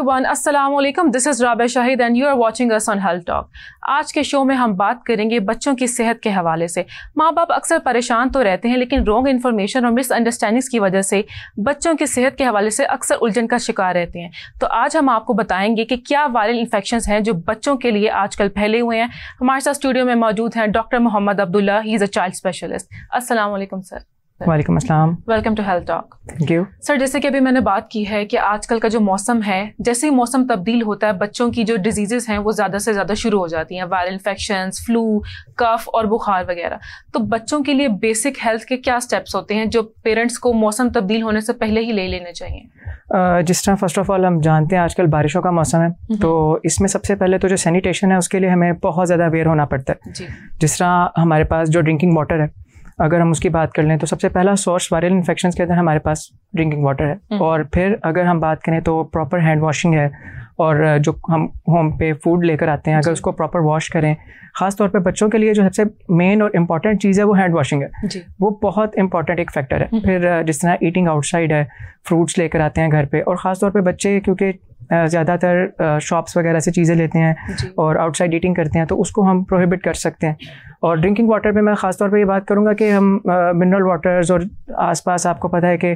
Everyone, अस्सलाम वालेकुम। This is Rabia Shahid and you are watching us on health talk. आज के शो में हम बात करेंगे बच्चों की सेहत के हवाले से। माँ बाप अक्सर परेशान तो रहते हैं, लेकिन रॉन्ग इन्फॉर्मेशन और मिसअंडरस्टैंडिंग्स की वजह से बच्चों की सेहत के हवाले से अक्सर उलझन का शिकार रहते हैं। तो आज हम आपको बताएंगे कि क्या वायरल इन्फेक्शंस हैं जो बच्चों के लिए आजकल फैले हुए हैं। हमारे साथ स्टूडियो में मौजूद हैं doctor Mohammad Abdullah, he is a child specialist. अस्सलाम वालेकुम सर। वालेकुम अस्सलाम। Welcome to health talk. Thank you sir, जैसे कि अभी मैंने बात की है कि आजकल का जो मौसम है, जैसे ही मौसम तब्दील होता है बच्चों की जो डिजीजेस हैं वो ज़्यादा से ज़्यादा शुरू हो जाती हैं। वायरल इन्फेक्शंस, फ्लू, कफ और बुखार वगैरह। तो बच्चों के लिए बेसिक हेल्थ के क्या स्टेप्स होते हैं जो पेरेंट्स को मौसम तब्दील होने से पहले ही ले लेने चाहिए? जिस तरह फर्स्ट ऑफ ऑल हम जानते हैं आजकल बारिशों का मौसम है, तो इसमें सबसे पहले तो जो सैनिटेशन है उसके लिए हमें बहुत ज़्यादा अवेयर होना पड़ता है। जिस तरह हमारे पास जो ड्रिंकिंग वाटर है, अगर हम उसकी बात कर लें तो सबसे पहला सोर्स वायरल इन्फेक्शंस के अंदर हमारे पास ड्रिंकिंग वाटर है। और फिर अगर हम बात करें तो प्रॉपर हैंड वॉशिंग है, और जो हम होम पे फूड लेकर आते हैं अगर उसको प्रॉपर वॉश करें, ख़ास तौर पे बच्चों के लिए जो सबसे मेन और इम्पॉर्टेंट चीज़ है वो हैंड वॉशिंग है। वो बहुत इंपॉर्टेंट एक फैक्टर है। फिर जिस तरह ईटिंग आउटसाइड है, फ्रूट्स लेकर आते हैं घर पे, और ख़ास तौर पे बच्चे क्योंकि ज़्यादातर शॉप्स वगैरह से चीज़ें लेते हैं और आउटसाइड ईटिंग करते हैं, तो उसको हम प्रोहिबिट कर सकते हैं। और ड्रिंकिंग वाटर पे मैं ख़ास तौर पे ये बात करूँगा कि हम मिनरल वाटर्स और आसपास आपको पता है कि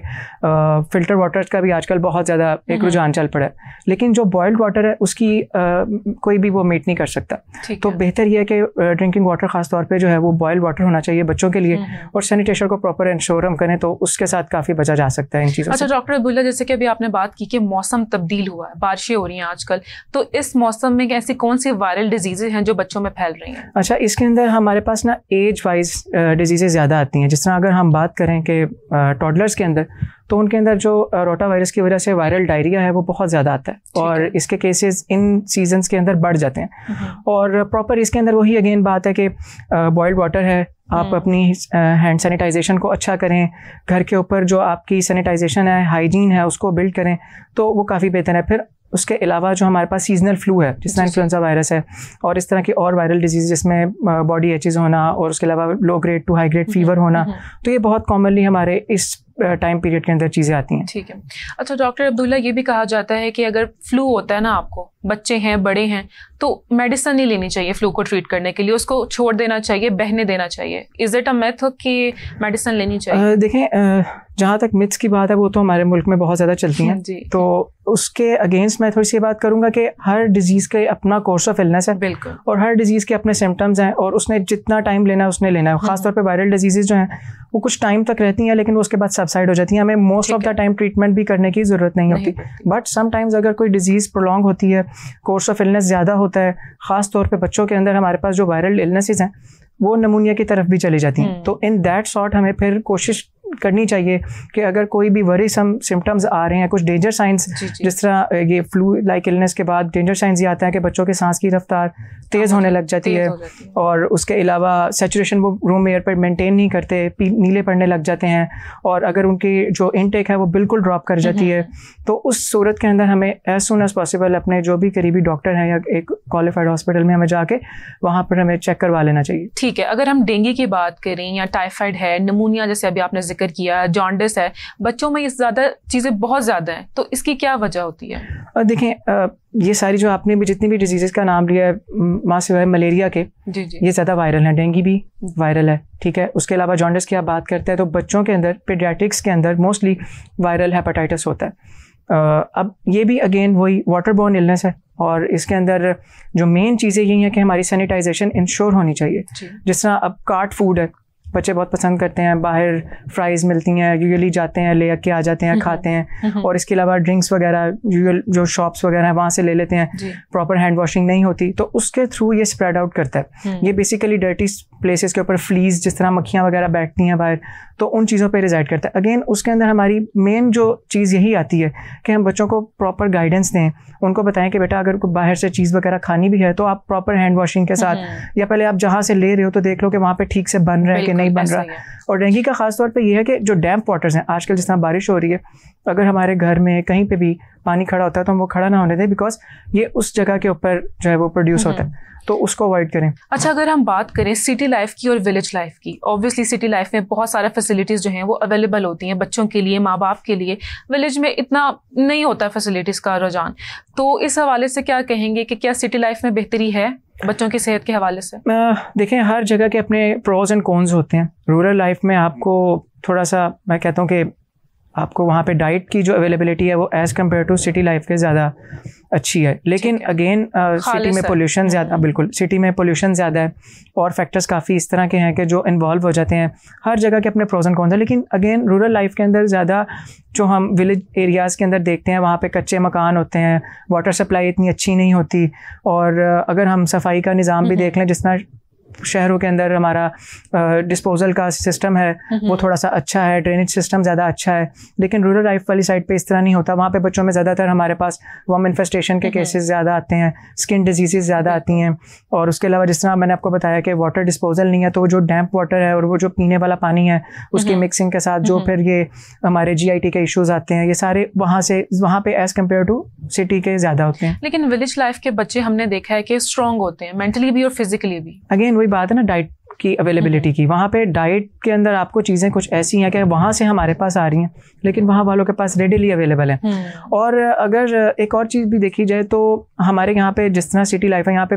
फ़िल्टर वाटर्स का भी आजकल बहुत ज़्यादा एक रुझान चल पड़ा है, लेकिन जो बॉइल्ड वाटर है उसकी कोई भी वो मीट नहीं कर सकता। तो बेहतर ये है कि ड्रिंकिंग वाटर ख़ास तौर पे जो है वो बॉइल्ड वाटर होना चाहिए बच्चों के लिए, और सैनिटेशन को प्रॉपर इंश्योर हम करें तो उसके साथ काफ़ी बचा जा सकता है इन चीज़ों से। अच्छा डॉक्टर अब्दुल्ला, जैसे कि अभी आपने बात की कि मौसम तब्दील हुआ है, बारिशें हो रही हैं आजकल, तो इस मौसम में ऐसी कौन सी वायरल डिजीज़ेज हैं जो बच्चों में फैल रही हैं? अच्छा, इसके अंदर हमारे पास ना एज वाइज डिजीज़ेज ज़्यादा आती हैं। जिस तरह अगर हम बात करें कि टॉडलर्स के अंदर, तो उनके अंदर जो रोटा वायरस की वजह से वायरल डायरिया है वो बहुत ज़्यादा आता है, और इसके केसेस इन सीजन्स के अंदर बढ़ जाते हैं। और प्रॉपर इसके अंदर वही अगेन बात है कि बॉइल्ड वाटर है, आप अपनी हैंड सैनिटाइजेशन को अच्छा करें, घर के ऊपर जो आपकी सैनिटाइजेशन है, हाइजीन है, उसको बिल्ड करें तो वो काफ़ी बेहतर है। फिर उसके अलावा जो हमारे पास सीजनल फ्लू है, जिस तरह इन्फ्लुएंजा वायरस है और इस तरह की और वायरल डिजीज़ जिसमें बॉडी एचेस होना और उसके अलावा low grade two high grade fever होना, तो ये बहुत कॉमनली हमारे इस टाइम पीरियड के अंदर चीज़ें आती हैं। ठीक है। अच्छा डॉक्टर अब्दुल्ला, ये भी कहा जाता है कि अगर फ्लू होता है ना, आपको बच्चे हैं, बड़े हैं, तो मेडिसिन नहीं लेनी चाहिए फ्लू को ट्रीट करने के लिए, उसको छोड़ देना चाहिए, बहने देना चाहिए। इज इट अ मिथ कि मेडिसिन लेनी चाहिए? देखें, जहाँ तक मिथ्स की बात है वो तो हमारे मुल्क में बहुत ज़्यादा चलती हैं, तो उसके अगेंस्ट मैं थोड़ी सी बात करूँगा कि हर डिजीज़ के अपना कोर्स ऑफ इलनेस है। बिल्कुल। और हर डिजीज़ के अपने सिम्टम्स हैं, और उसने जितना टाइम लेना है उसने लेना है। ख़ासतौर पे वायरल डिजीज़ जो हैं वो कुछ टाइम तक रहती हैं, लेकिन उसके बाद सबसाइड हो जाती हैं। हमें most of the time treatment भी करने की ज़रूरत नहीं होती, बट समटाइम्स अगर कोई डिजीज़ प्रोलॉन्ग होती है, कोर्स ऑफ इलनेस ज़्यादा होता है, ख़ास तौर पे बच्चों के अंदर हमारे पास जो वायरल इलनेसेस हैं वो नमूनिया की तरफ भी चली जाती हैं। तो इन दैट सॉर्ट हमें फिर कोशिश करनी चाहिए कि अगर कोई भी वरीसम सिम्टम्स आ रहे हैं, कुछ डेंजर साइंस, जिस तरह ये फ्लू लाइक इलनेस के बाद डेंजर साइंस ये आता है कि बच्चों के सांस की रफ्तार तेज़ होने लग जाती है, और उसके अलावा सैचुरेशन वो रूम एयर पर मेंटेन नहीं करते, नीले पड़ने लग जाते हैं, और अगर उनकी जो इनटेक है वो बिल्कुल ड्रॉप कर जाती है, तो उस सूरत के अंदर हमें एज सुन एज पॉसिबल अपने जो भी करीबी डॉक्टर हैं या एक क्वालिफाइड हॉस्पिटल में हमें जाके वहाँ पर हमें चेक करवा लेना चाहिए। ठीक है। अगर हम डेंगू की बात करें या टाइफाइड है, नमूनिया जैसे अभी आपने जिक्र किया, जॉन्डिस है, बच्चों में ये ज़्यादा चीज़ें बहुत ज़्यादा हैं, तो इसकी क्या वजह होती है? देखें, ये सारी जो आपने भी जितनी भी डिजीज़ का नाम लिया है, माँ सिवाय मलेरिया के, ये ज़्यादा वायरल है। डेंगू भी वायरल है, ठीक है। उसके अलावा जॉन्डिस की आप बात करते हैं तो बच्चों के अंदर पीडियाट्रिक्स के अंदर मोस्टली वायरल हेपेटाइटिस होता है। अब ये भी अगेन वही वाटर बोर्न इलनेस है, और इसके अंदर जो मेन चीज़ें यही हैं कि हमारी सैनिटाइजेशन इंश्योर होनी चाहिए। जिस तरह अब कार्ट फूड है, बच्चे बहुत पसंद करते हैं, बाहर फ्राइज़ मिलती हैं, यूजुअली जाते हैं, ले के आ जाते हैं, खाते हैं, और इसके अलावा ड्रिंक्स वगैरह यूजुअल जो शॉप्स वगैरह हैं वहाँ से ले लेते हैं, प्रॉपर हैंड वॉशिंग नहीं होती, तो उसके थ्रू ये स्प्रेड आउट करता है। ये बेसिकली डर्टी प्लेसेस के ऊपर फ्लीज, जिस तरह मक्खियाँ वगैरह बैठती हैं बाहर, तो उन चीज़ों पे रिजाइड करता है। अगेन उसके अंदर हमारी मेन जो चीज़ यही आती है कि हम बच्चों को प्रॉपर गाइडेंस दें, उनको बताएं कि बेटा अगर बाहर से चीज़ वगैरह खानी भी है तो आप प्रॉपर हैंड वॉशिंग के साथ, या पहले आप जहाँ से ले रहे हो तो देख लो कि वहाँ पे ठीक से बन रहा है कि नहीं बन रहा। और डेंगू का खास तौर पे ये है कि जो डैम्प वाटर्स हैं, आजकल जिस तरह बारिश हो रही है, अगर हमारे घर में कहीं पे भी पानी खड़ा होता है तो हम वो खड़ा ना होने दें, बिकॉज ये उस जगह के ऊपर जो है वो प्रोड्यूस होता है। तो उसको अवॉइड करें। अच्छा, अगर हम बात करें सिटी लाइफ की और विलेज लाइफ की, ऑब्वियसली सिटी लाइफ में बहुत सारा फैसिलिटीज़ जो हैं वो अवेलेबल होती हैं बच्चों के लिए, माँ बाप के लिए। विलेज में इतना नहीं होता फैसिलिटीज़ का रुझान, तो इस हवाले से क्या कहेंगे कि क्या सिटी लाइफ में बेहतरी है बच्चों की सेहत के हवाले से? देखें, हर जगह के अपने प्रोज एंड कॉन्स होते हैं। रूरल लाइफ में आपको थोड़ा सा, मैं कहता हूँ कि आपको वहाँ पे डाइट की जो अवेलेबिलिटी है वो as compare to city life के ज़्यादा अच्छी है, लेकिन अगेन सिटी में पोल्यूशन ज़्यादा, बिल्कुल सिटी में पोल्यूशन ज़्यादा है और फैक्टर्स काफ़ी इस तरह के हैं कि जो इन्वॉल्व हो जाते हैं। हर जगह के अपने प्रोज एंड कॉन्स हैं, लेकिन अगेन रूरल लाइफ के अंदर ज़्यादा जो हम विलेज एरियाज़ के अंदर देखते हैं वहाँ पे कच्चे मकान होते हैं, वाटर सप्लाई इतनी अच्छी नहीं होती, और अगर हम सफाई का निज़ाम भी देख लें, जिस तरह शहरों के अंदर हमारा डिस्पोजल का सिस्टम है वो थोड़ा सा अच्छा है, ड्रेनेज सिस्टम ज़्यादा अच्छा है, लेकिन रूरल लाइफ वाली साइड पे इस तरह नहीं होता। वहाँ पे बच्चों में ज़्यादातर हमारे पास वर्म इन्फेस्टेशन के केसेस ज़्यादा आते हैं, स्किन डिजीज़ ज़्यादा आती हैं, और उसके अलावा जिस तरह मैंने आपको बताया कि वाटर डिस्पोजल नहीं है, तो जो डैम्प वाटर है और वो जो पीने वाला पानी है उसकी मिक्सिंग के साथ जो फिर ये हमारे GIT के इशूज़ आते हैं, ये सारे वहाँ पे एज़ कम्पेयर टू सिटी के ज़्यादा होते हैं। लेकिन विलेज लाइफ के बच्चे हमने देखा है कि स्ट्रॉन्ग होते हैं मेंटली भी और फिजिकली भी। अगेन वही बात है ना डाइट की अवेलेबिलिटी की। वहाँ पे डाइट के अंदर आपको चीज़ें कुछ ऐसी हैं कि वहाँ से हमारे पास आ रही हैं, लेकिन वहाँ वालों के पास रेडिली अवेलेबल है। और अगर एक और चीज़ भी देखी जाए तो हमारे यहाँ पे जिस तरह सिटी लाइफ है, यहाँ पे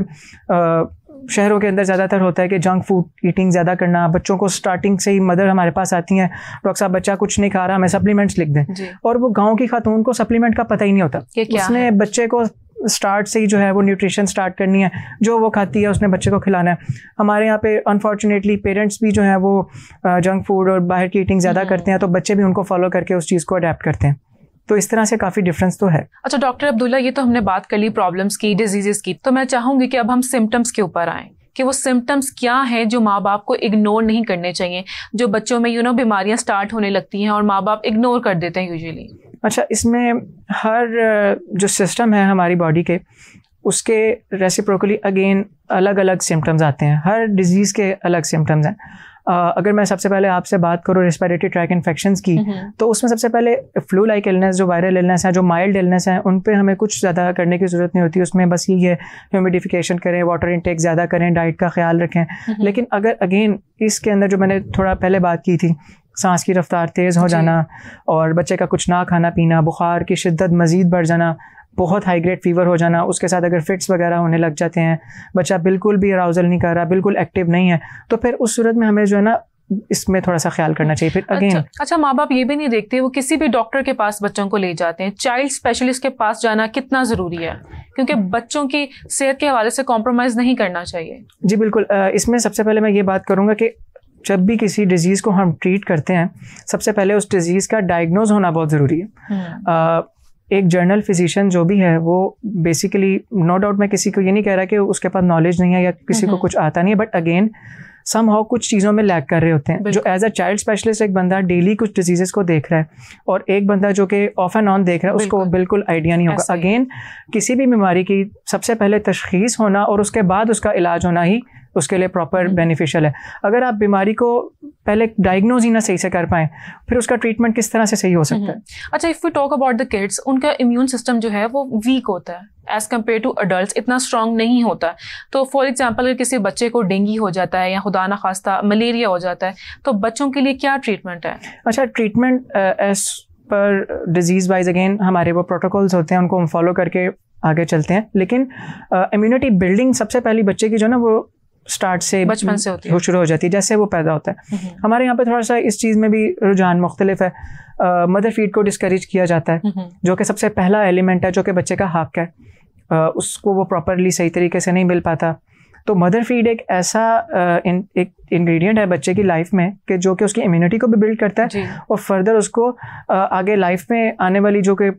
शहरों के अंदर ज़्यादातर होता है कि जंक फूड ईटिंग ज़्यादा करना। बच्चों को स्टार्टिंग से ही मदर हमारे पास आती हैं, डॉक्टर साहब बच्चा कुछ नहीं खा रहा, हमें सप्लीमेंट्स लिख दें, और वो गाँव की खातून को सप्लीमेंट का पता ही नहीं होता। उसने बच्चे को स्टार्ट से ही जो है वो न्यूट्रिशन स्टार्ट करनी है, जो वो खाती है उसने बच्चे को खिलाना है। हमारे यहाँ पे अनफॉर्चुनेटली पेरेंट्स भी जो है वो जंक फूड और बाहर की ईटिंग ज़्यादा करते हैं, तो बच्चे भी उनको फॉलो करके उस चीज़ को अडेप्ट करते हैं। तो इस तरह से काफ़ी डिफरेंस तो है। अच्छा डॉक्टर अब्दुल्ला, ये तो हमने बात कर ली प्रॉब्लम्स की, डिजीजेस की, तो मैं चाहूँगी कि अब हम सिम्टम्स के ऊपर आएँ कि वो सिम्टम्स क्या हैं जो माँ बाप को इग्नोर नहीं करने चाहिए, जो बच्चों में बीमारियाँ स्टार्ट होने लगती हैं और माँ बाप इग्नोर कर देते हैं यूजुअली। अच्छा, इसमें हर जो सिस्टम है हमारी बॉडी के, उसके रेसिप्रोकली अगेन अलग अलग सिम्टम्स आते हैं। हर डिजीज़ के अलग सिम्टम्स हैं। अगर मैं सबसे पहले आपसे बात करूँ रेस्पिरेटरी ट्रैक इन्फेक्शंस की, तो उसमें सबसे पहले फ्लू लाइक इलनेस, जो वायरल इलनेस है, जो माइल्ड इलनेस है, उन पे हमें कुछ ज़्यादा करने की ज़रूरत नहीं होती। उसमें बस ये है ह्यूमिडिफिकेशन करें, वाटर इनटेक ज़्यादा करें, डाइट का ख्याल रखें। लेकिन अगर अगेन इसके अंदर जो मैंने थोड़ा पहले बात की थी, सांस की रफ्तार तेज़ हो जाना और बच्चे का कुछ ना खाना पीना, बुखार की शिद्दत मज़ीद बढ़ जाना, बहुत हाई ग्रेड फीवर हो जाना, उसके साथ अगर फिट्स वगैरह होने लग जाते हैं, बच्चा बिल्कुल भी अराउजल नहीं कर रहा, बिल्कुल एक्टिव नहीं है, तो फिर उस सूरत में हमें जो है ना इसमें थोड़ा सा ख्याल करना चाहिए। फिर अगेन अच्छा माँ बाप ये भी नहीं देखते, वो किसी भी डॉक्टर के पास बच्चों को ले जाते हैं। चाइल्ड स्पेशलिस्ट के पास जाना कितना ज़रूरी है, क्योंकि बच्चों की सेहत के हवाले से कॉम्प्रोमाइज़ नहीं करना चाहिए। जी बिल्कुल। इसमें सबसे पहले मैं ये बात करूँगा कि जब भी किसी डिज़ीज़ को हम ट्रीट करते हैं, सबसे पहले उस डिज़ीज़ का डायग्नोज होना बहुत ज़रूरी है। एक जर्नल फिजिशियन जो भी है वो बेसिकली, नो डाउट मैं किसी को ये नहीं कह रहा कि उसके पास नॉलेज नहीं है या किसी को कुछ आता नहीं है, बट अगेन समहाउ कुछ चीज़ों में लैग कर रहे होते हैं। जो एज अ चाइल्ड स्पेशलिस्ट एक बंदा डेली कुछ डिजीज़ेस को देख रहा है और एक बंदा जो कि ऑफ एंड ऑन देख रहा है, उसको बिल्कुल आइडिया नहीं होगा। अगेन किसी भी बीमारी की सबसे पहले तशखीस होना और उसके बाद उसका इलाज होना ही उसके लिए प्रॉपर बेनिफिशियल है। अगर आप बीमारी को पहले डायग्नोज ही ना सही से कर पाएँ, फिर उसका ट्रीटमेंट किस तरह से सही हो सकता है। अच्छा, if we talk about the kids, उनका इम्यून सिस्टम जो है वो वीक होता है एज़ कम्पेयर टू अडल्ट, इतना स्ट्रॉन्ग नहीं होता। तो फॉर एग्जाम्पल अगर किसी बच्चे को डेंगू हो जाता है या खुदा ना खास्ता मलेरिया हो जाता है, तो बच्चों के लिए क्या ट्रीटमेंट है? अच्छा, treatment as per disease wise again हमारे वो प्रोटोकॉल्स होते हैं, उनको हम फॉलो करके आगे चलते हैं। लेकिन इम्यूनिटी बिल्डिंग सबसे पहली बच्चे की जो ना वो स्टार्ट से बचपन से होती है, शुरू हो जाती है जैसे वो पैदा होता है। हमारे यहाँ पे थोड़ा सा इस चीज़ में भी रुझान मुख्तलिफ है। मदर फीड को डिस्करेज किया जाता है, जो कि सबसे पहला एलिमेंट है, जो कि बच्चे का हक है, उसको वो प्रॉपरली सही तरीके से नहीं मिल पाता। तो मदर फीड एक ऐसा एक इंग्रेडिएंट है बच्चे की लाइफ में कि जो कि उसकी इम्यूनिटी को भी बिल्ड करता है और फर्दर उसको आगे लाइफ में आने वाली जो कि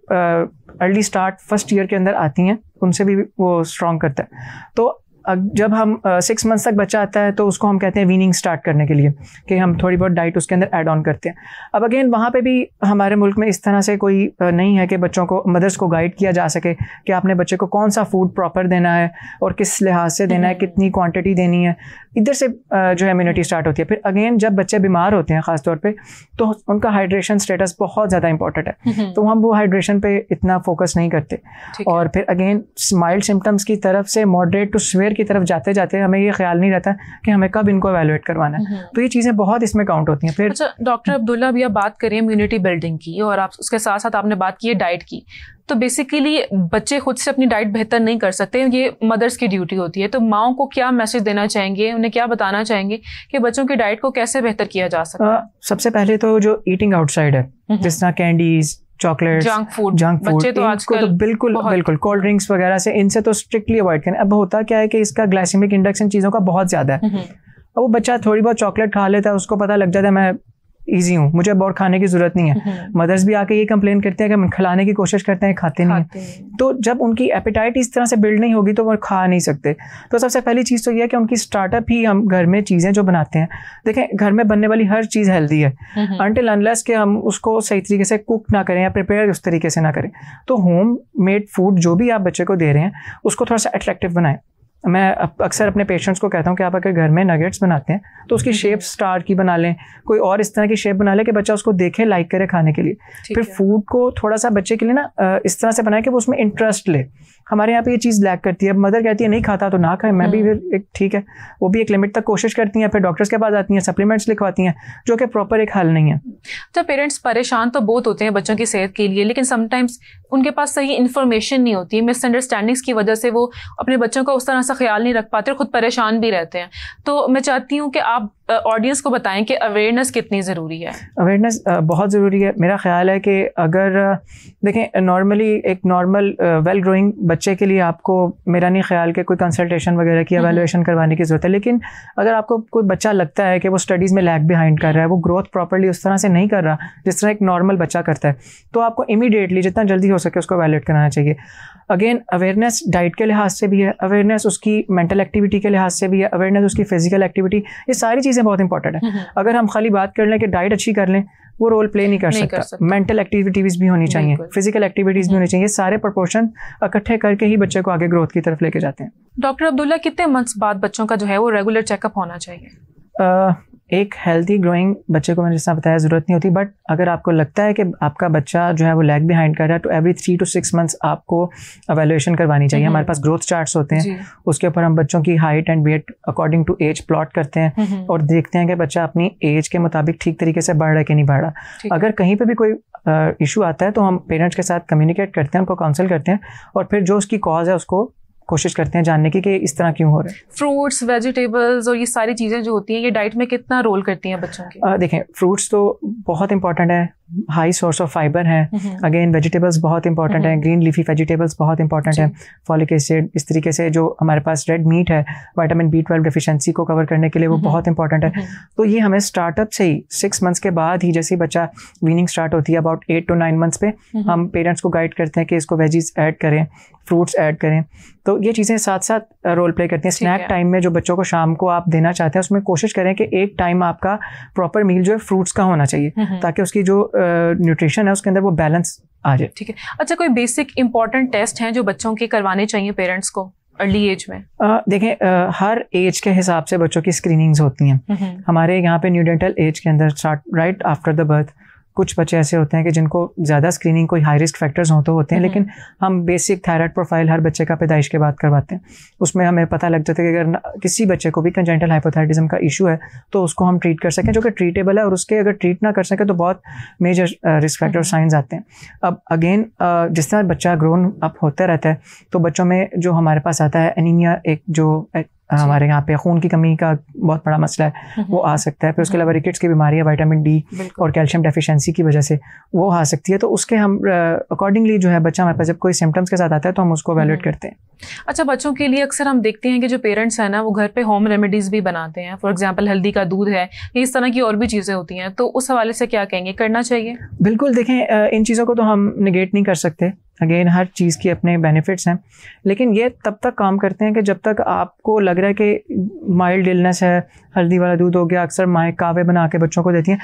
अर्ली स्टार्ट फर्स्ट ईयर के अंदर आती हैं, उनसे भी वो स्ट्रॉन्ग करता है। तो जब हम 6 मंथ्स तक बच्चा आता है तो उसको हम कहते हैं वीनिंग स्टार्ट करने के लिए, कि हम थोड़ी बहुत डाइट उसके अंदर ऐड ऑन करते हैं। अब अगेन वहाँ पे भी हमारे मुल्क में इस तरह से कोई नहीं है कि बच्चों को, मदर्स को गाइड किया जा सके कि आपने बच्चे को कौन सा फूड प्रॉपर देना है और किस लिहाज से देना है, कितनी क्वांटिटी देनी है। इधर से जो है इम्यूनिटी स्टार्ट होती है। फिर अगेन जब बच्चे बीमार होते हैं ख़ासतौर पे, तो उनका हाइड्रेशन स्टेटस बहुत ज़्यादा इंपॉर्टेंट है, तो हम वो हाइड्रेशन पे इतना फोकस नहीं करते। और फिर अगेन माइल्ड सिम्टम्स की तरफ से मॉडरेट टू सीवियर की तरफ जाते जाते हमें ये ख्याल नहीं रहता कि हमें कब इनको एवेलुएट करवाना है। तो ये चीज़ें बहुत इसमें काउंट होती हैं। फिर अच्छा डॉक्टर अब्दुल्ला, अभी आप बात करें इम्यूनिटी बिल्डिंग की और आप उसके साथ साथ आपने बात की है डाइट की, तो बेसिकली बच्चे खुद से अपनी डाइट बेहतर नहीं कर सकते, ये मदर्स की ड्यूटी होती है। तो माओ को क्या मैसेज देना चाहेंगे, उन्हें क्या बताना चाहेंगे कि बच्चों की डाइट को कैसे बेहतर किया जा सकता है? सबसे पहले तो जो ईटिंग आउटसाइड है, जिस तरह कैंडीज, चॉकलेट, जंक फूड बच्चे तो आजकल तो बिल्कुल कोल्ड ड्रिंक्स वगैरह से, इनसे तो स्ट्रिक्टली अवॉइड करें। अब होता क्या है कि इसका ग्लाइसेमिक इंडेक्स इन चीज़ों का बहुत ज़्यादा है। अब वो बच्चा थोड़ी बहुत चॉकलेट खा लेता है, उसको पता लग जाता है मैं ईजी हूँ, मुझे बहुत खाने की जरूरत नहीं है। मदर्स भी आके ये कंप्लेन करते हैं कि हम खिलाने की कोशिश करते हैं, खाते नहीं हैं। तो जब उनकी एपेटाइट इस तरह से बिल्ड नहीं होगी तो वो खा नहीं सकते। तो सबसे पहली चीज़ तो ये है कि उनकी स्टार्टअप ही हम घर में चीज़ें जो बनाते हैं, देखें घर में बनने वाली हर चीज़ हेल्दी है अनटिल अनलेस कि हम उसको सही तरीके से कुक ना करें या प्रिपेयर उस तरीके से ना करें। तो होम मेड फूड जो भी आप बच्चे को दे रहे हैं उसको थोड़ा सा अट्रैक्टिव बनाएं। मैं अक्सर अपने पेशेंट्स को कहता हूँ कि आप अगर घर में नगेट्स बनाते हैं तो उसकी शेप स्टार की बना लें, कोई और इस तरह की शेप बना लें कि बच्चा उसको देखे, लाइक करे खाने के लिए। फिर फूड को थोड़ा सा बच्चे के लिए ना इस तरह से बनाए कि वो उसमें इंटरेस्ट ले। हमारे यहाँ पे ये चीज़ लैक करती है। अब मदर कहती है नहीं खाता तो ना खाए, मैं भी फिर एक ठीक है, वो भी एक लिमिट तक कोशिश करती हैं, फिर डॉक्टर्स के पास आती हैं, सप्लीमेंट्स लिखवाती हैं, जो कि प्रॉपर एक हल नहीं है। तो पेरेंट्स परेशान तो बहुत होते हैं बच्चों की सेहत के लिए, लेकिन समटाइम्स उनके पास सही इन्फॉर्मेशन नहीं होती है, मिसअंडरस्टैंडिंग्स की वजह से वो अपने बच्चों का उस तरह से ख्याल नहीं रख पाते और खुद परेशान भी रहते हैं। तो मैं चाहती हूँ कि आप ऑडियंस को बताएं कि अवेयरनेस कितनी ज़रूरी है। अवेयरनेस बहुत ज़रूरी है। मेरा ख्याल है कि अगर देखें नॉर्मली एक नॉर्मल वेल ग्रोइंग बच्चे के लिए आपको मेरा नहीं ख्याल कि कोई कंसल्टेशन वगैरह की एवेल्युएशन करवाने की ज़रूरत है। लेकिन अगर आपको कोई बच्चा लगता है कि वो स्टडीज़ में लैग बिहाइंड कर रहा है, वो ग्रोथ प्रॉपर्ली उस तरह से नहीं कर रहा जिस तरह एक नॉर्मल बच्चा करता है, तो आपको इमीडिएटली जितना जल्दी हो सके उसको एवेल्युएट कराना चाहिए। अगेन अवेयरनेस डाइट के लिहाज से भी है, अवेयरनेस उसकी मेंटल एक्टिविटी के लिहाज से भी है, अवेयरनेस उसकी फिजिकल एक्टिविटी, ये सारी चीज़ें बहुत इंपॉर्टेंट है। अगर हम खाली बात कर लें कि डाइट अच्छी कर लें, वो रोल प्ले नहीं कर सकता। मेंटल एक्टिविटीज़ भी होनी चाहिए, फिजिकल एक्टिविटीज़ भी होनी चाहिए, सारे प्रोपोर्शन इकट्ठे करके ही बच्चे को आगे ग्रोथ की तरफ लेके जाते हैं। डॉक्टर अब्दुल्ला, कितने मंथ्स बाद बच्चों का जो है वो रेगुलर चेकअप होना चाहिए? एक हेल्थी ग्रोइंग बच्चे को मैंने जैसा बताया ज़रूरत नहीं होती, बट अगर आपको लगता है कि आपका बच्चा जो है वो लैग बिहाइंड कर रहा है तो एवरी 3 to 6 मंथ्स आपको एवेल्युएशन करवानी चाहिए। हमारे पास ग्रोथ चार्ट्स होते हैं, उसके ऊपर हम बच्चों की height and weight according to age plot करते हैं और देखते हैं कि बच्चा अपनी एज के मुताबिक ठीक तरीके से बढ़ रहा है कि नहीं बढ़ रहा। अगर कहीं पर भी कोई इशू आता है तो हम पेरेंट्स के साथ कम्युनिकेट करते हैं, उनको काउंसिल करते हैं और फिर जो उसकी कॉज है उसको कोशिश करते हैं जानने की कि इस तरह क्यों हो रहा है। फ्रूट्स, वेजिटेबल्स और ये सारी चीज़ें जो होती हैं ये डाइट में कितना रोल करती हैं बच्चों के? देखें फ्रूट्स तो बहुत इंपॉर्टेंट है, हाई सोर्स ऑफ फाइबर है। अगेन वेजिटेबल्स बहुत इंपॉर्टेंट है, ग्रीन लीफी वेजिटेबल्स बहुत इंपॉर्टेंट है, फॉलिक एसिड, इस तरीके से जो हमारे पास रेड मीट है विटामिन B12 डिफिशिएंसी को कवर करने के लिए वो बहुत इंपॉर्टेंट है। तो ये हमें स्टार्टअप से ही 6 मंथ्स के बाद ही, जैसे बच्चा वीनिंग स्टार्ट होती है अबाउट 8 to 9 मंथ्स पे, हम पेरेंट्स को गाइड करते हैं कि इसको वेजीज ऐड करें, फ्रूट्स ऐड करें। तो ये चीज़ें साथ साथ रोल प्ले करती हैं। स्नैक टाइम में जो बच्चों को शाम को आप देना चाहते हैं उसमें कोशिश करें कि एक टाइम आपका प्रॉपर मील जो है फ्रूट्स का होना चाहिए ताकि उसकी जो न्यूट्रिशन है उसके अंदर वो बैलेंस आ जाए। ठीक है। अच्छा, कोई बेसिक इंपॉर्टेंट टेस्ट हैं जो बच्चों के करवाने चाहिए पेरेंट्स को अर्ली एज में? देखें हर एज के हिसाब से बच्चों की स्क्रीनिंग्स होती हैं। हमारे यहाँ पे न्यूडेंटल एज के अंदर start right after the birth कुछ बच्चे ऐसे होते हैं कि जिनको ज़्यादा स्क्रीनिंग कोई हाई रिस्क फैक्टर्स होते हैं, लेकिन हम बेसिक थायराइड प्रोफाइल हर बच्चे का पैदाइश के बाद करवाते हैं। उसमें हमें पता लग जाता है कि अगर किसी बच्चे को भी कंजेंटल हाइपोथायराइडिज्म का इशू है तो उसको हम ट्रीट कर सकें, जो कि ट्रीटेबल है, और उसके अगर ट्रीट ना कर सकें तो बहुत मेजर रिस्क फैक्टर साइंस आते हैं। अब अगेन जिस तरह बच्चा ग्रोन अप होता रहता है तो बच्चों में जो हमारे पास आता है एनीमिया, एक जो हमारे यहाँ पे खून की कमी का बहुत बड़ा मसला है, वो आ सकता है। फिर उसके अलावा रिकेट्स की बीमारी है, विटामिन D और कैल्शियम डेफिशिएंसी की वजह से वो आ सकती है। तो उसके हम अकॉर्डिंगली जो है बच्चा हमारे पास जब कोई सिम्टम्स के साथ आता है तो हम उसको एवेल्युएट करते हैं। अच्छा, बच्चों के लिए अक्सर हम देखते हैं कि जो पेरेंट्स हैं ना वो घर पे होम रेमेडीज़ भी बनाते हैं। फॉर एग्जांपल हल्दी का दूध है, इस तरह की और भी चीज़ें होती हैं, तो उस हवाले से क्या कहेंगे, करना चाहिए? बिल्कुल, देखें इन चीज़ों को तो हम निगेट नहीं कर सकते। अगेन हर चीज़ की अपने बेनिफिट्स हैं, लेकिन ये तब तक काम करते हैं कि जब तक आपको लग रहा है कि माइल्ड इलनेस है। हल्दी वाला दूध हो गया, अक्सर माएँ कावे बना के बच्चों को देती हैं।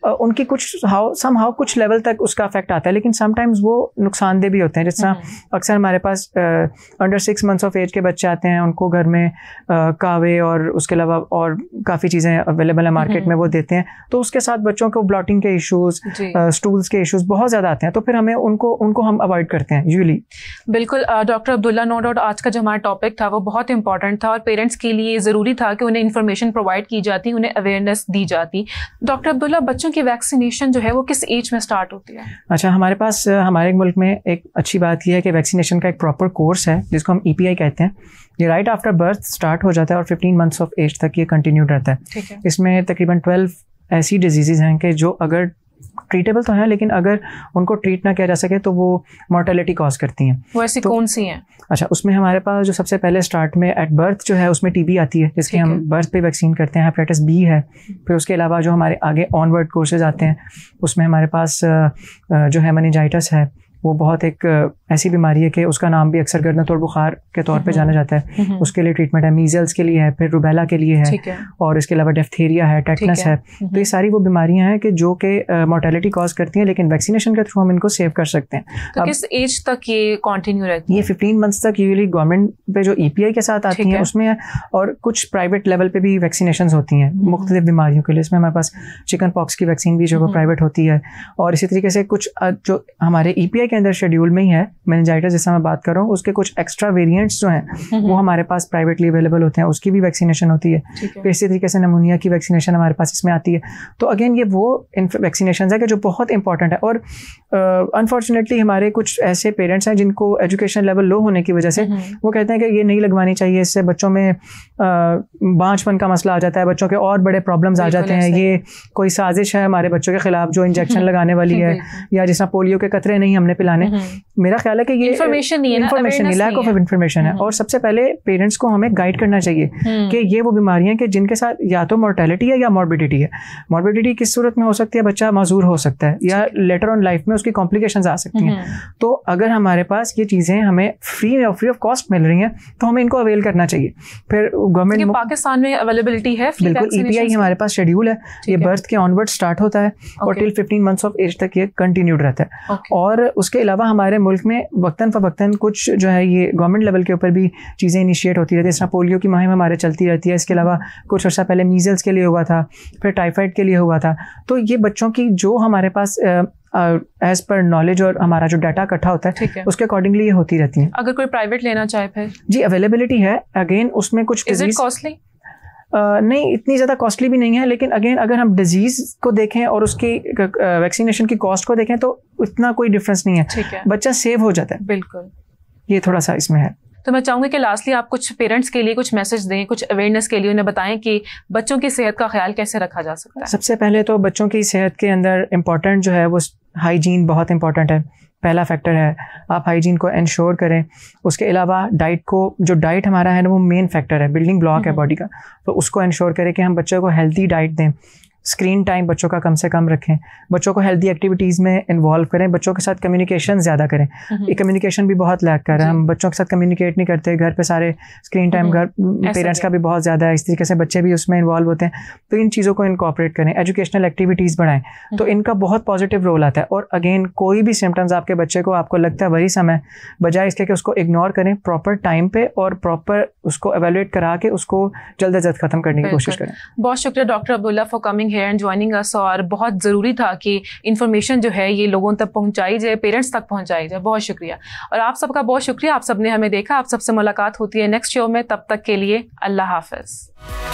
उनकी कुछ समहाउ कुछ लेवल तक उसका इफेक्ट आता है, लेकिन समटाइम्स वो नुकसानदेह भी होते हैं। जिस तरह अक्सर हमारे पास अंडर 6 months ऑफ एज के बच्चे आते हैं, उनको घर में कावे और उसके अलावा और काफ़ी चीज़ें अवेलेबल है मार्केट में, वो देते हैं, तो उसके साथ बच्चों को ब्लॉटिंग के इश्यूज़, स्टूल्स के इश्यूज़ बहुत ज़्यादा आते हैं, तो फिर हमें उनको हम अवॉइड करते हैं यूजुअली। बिल्कुल डॉक्टर अब्दुल्ला, नो डाउट आज का जो हमारा टॉपिक था वो बहुत इंपॉर्टेंट था और पेरेंट्स के लिए ज़रूरी था कि उन्हें इन्फॉर्मेशन प्रोवाइड की जाती, उन्हें अवेयरनेस दी जाती। डॉक्टर अब्दुल्ला, बच्चों की वैक्सीनेशन जो है वो किस एज में स्टार्ट होती है? अच्छा, हमारे पास हमारे मुल्क में एक अच्छी बात यह है कि वैक्सीनेशन का एक प्रॉपर कोर्स है जिसको हम EPI कहते हैं। ये राइट आफ्टर बर्थ स्टार्ट हो जाता है और 15 months ऑफ एज तक ये कंटिन्यूड रहता है। इसमें तकरीबन 12 ऐसी डिजीज़ हैं कि जो अगर ट्रीटेबल तो हैं, लेकिन अगर उनको ट्रीट ना किया जा सके तो वो मोर्टेलिटी कॉज करती हैं। वो ऐसी कौन सी हैं? अच्छा, उसमें हमारे पास जो सबसे पहले स्टार्ट में एट बर्थ जो है उसमें TB आती है, जिसकी हम बर्थ पे वैक्सीन करते हैं। हेपेटाइटिस B है। फिर उसके अलावा जो हमारे आगे ऑनवर्ड कोर्सेज आते हैं उसमें हमारे पास जो है मेनिंजाइटिस है, वो बहुत एक ऐसी बीमारी है कि उसका नाम भी अक्सर गर्दन तोड़ बुखार के तौर पे जाना जाता है। उसके लिए ट्रीटमेंट है, मीजल्स के लिए है, फिर रूबेला के लिए है, और इसके अलावा डिफ्थीरिया है, टेटनस है। तो ये सारी वो बीमारियां हैं कि जो कि मोर्टेलिटी कॉज करती हैं, लेकिन वैक्सीनेशन के थ्रू हम इनको सेव कर सकते हैं। तो किस एज तक ये कंटिन्यू रहती है? ये 15 months तक यूजुअली गवर्नमेंट पे जो EPI के साथ आती हैं उसमें है, और कुछ प्राइवेट लेवल पे भी वैक्सीनेशन होती हैं मुख्तलिफ बीमारियों के लिए। इसमें हमारे पास चिकन पॉक्स की वैक्सीन भी जो वो प्राइवेट होती है, और इसी तरीके से कुछ जो हमारे EPI के अंदर शेड्यूल में ही है, मेनिंजाइटिस जिससे मैं बात कर रहा हूँ, उसके कुछ एक्स्ट्रा वेरिएंट्स जो हैं वो हमारे पास प्राइवेटली अवेलेबल होते हैं, उसकी भी वैक्सीनेशन होती है। फिर इसी तरीके से नमूनिया की वैक्सीनेशन हमारे पास इसमें आती है। तो अगेन ये वो वैक्सीनेशन है कि जो बहुत इंपॉर्टेंट है, और अनफॉर्चुनेटली हमारे कुछ ऐसे पेरेंट्स हैं जिनको एजुकेशन लेवल लो होने की वजह से वो कहते हैं कि ये नहीं लगवानी चाहिए, इससे बच्चों में बांझपन का मसला आ जाता है, बच्चों के और बड़े प्रॉब्लम्स आ जाते हैं, ये कोई साजिश है हमारे बच्चों के खिलाफ जो इंजेक्शन लगाने वाली है, या जिस तरह पोलियो के कतरे नहीं हमने पिलाने। मेरा ख्याल है कि ये इन्फॉर्मेशन नहीं, लैक ऑफ इन्फॉर्मेशन है, और सबसे पहले पेरेंट्स को हमें गाइड करना चाहिए कि ये वो बीमारियां कि जिनके साथ या तो मोर्टेलिटी है या मॉर्बिडिटी है। मॉर्बिडिटी किस सूरत में हो सकती है? बच्चा माजूर हो सकता है, या लेटर ऑन लाइफ में उसकी कॉम्प्लिकेशंस आ सकती हैं। तो अगर हमारे पास ये चीज़ें हमें फ्री ऑफ कॉस्ट मिल रही हैं तो हमें इनको अवेल करना चाहिए। फिर गवर्नमेंट पाकिस्तान में अवेलेबिलिटी है, बिल्कुल EPI हमारे पास शेड्यूल है, ये बर्थ के ऑनवर्ड स्टार्ट होता है और टिल 15 months ऑफ एज तक ये कंटिन्यूड रहता है। और उसके अलावा हमारे मुल्क में वक्तन फवक्तन कुछ जो है ये गवर्नमेंट लेवल के ऊपर भी चीज़ें इनिशिएट होती रहती है। जैसे पोलियो की मुहिम हमारे चलती रहती है, इसके अलावा कुछ अर्सा पहले मीजल्स के लिए हुआ था, फिर टाइफाइड के लिए हुआ था। तो ये बच्चों की जो हमारे पास एज पर नॉलेज और हमारा जो डाटा इकट्ठा होता है उसके अकॉर्डिंगली ये होती रहती हैं। अगर कोई प्राइवेट लेना चाहे फिर? जी, अवेलेबिलिटी है। अगेन उसमें कुछ कॉस्टली नहीं, इतनी ज़्यादा कॉस्टली भी नहीं है, लेकिन अगेन अगर हम डिजीज़ को देखें और उसकी वैक्सीनेशन की कॉस्ट को देखें तो इतना कोई डिफरेंस नहीं है, बच्चा सेव हो जाता है। बिल्कुल, ये थोड़ा सा इसमें है। तो मैं चाहूँगी कि लास्टली आप कुछ पेरेंट्स के लिए कुछ मैसेज दें, कुछ अवेयरनेस के लिए उन्हें बताएं कि बच्चों की सेहत का ख्याल कैसे रखा जा सकता है। सबसे पहले तो बच्चों की सेहत के अंदर इम्पॉर्टेंट जो है वो हाइजीन बहुत इंपॉर्टेंट है, पहला फैक्टर है। आप हाइजीन को इंश्योर करें। उसके अलावा डाइट को, जो डाइट हमारा है ना वो मेन फैक्टर है, बिल्डिंग ब्लॉक है बॉडी का, तो उसको इंश्योर करें कि हम बच्चों को हेल्दी डाइट दें। स्क्रीन टाइम बच्चों का कम से कम रखें, बच्चों को हेल्दी एक्टिविटीज़ में इन्वॉल्व करें, बच्चों के साथ कम्युनिकेशन ज़्यादा करें। ये कम्युनिकेशन भी बहुत लैक कर रहा है, हम बच्चों के साथ कम्युनिकेट नहीं करते, घर पे सारे स्क्रीन टाइम घर पेरेंट्स का भी बहुत ज़्यादा है, इस तरीके से बच्चे भी उसमें इन्वॉल्व होते हैं। तो इन चीज़ों को इनकॉर्पोरेट करें, एजुकेशनल एक्टिविटीज़ बढ़ाएं, तो इनका बहुत पॉजिटिव रोल आता है। और अगेन कोई भी सिम्टम्स आपके बच्चे को आपको लगता है वही समय, बजाय इसके कि उसको इग्नोर करें, प्रॉपर टाइम पे और प्रॉपर उसको एवेलुएट करा के उसको जल्द अज जल्द ख़त्म करने की कोशिश करें। बहुत शुक्रिया doctor Abdullah for coming here and joining us. और बहुत ज़रूरी था कि इन्फॉर्मेशन जो है ये लोगों तक पहुंचाई जाए, पेरेंट्स तक पहुंचाई जाए। बहुत शुक्रिया, और आप सबका बहुत शुक्रिया, आप सबने हमें देखा। आप सबसे मुलाकात होती है नेक्स्ट शो में, तब तक के लिए अल्लाह हाफ़िज़।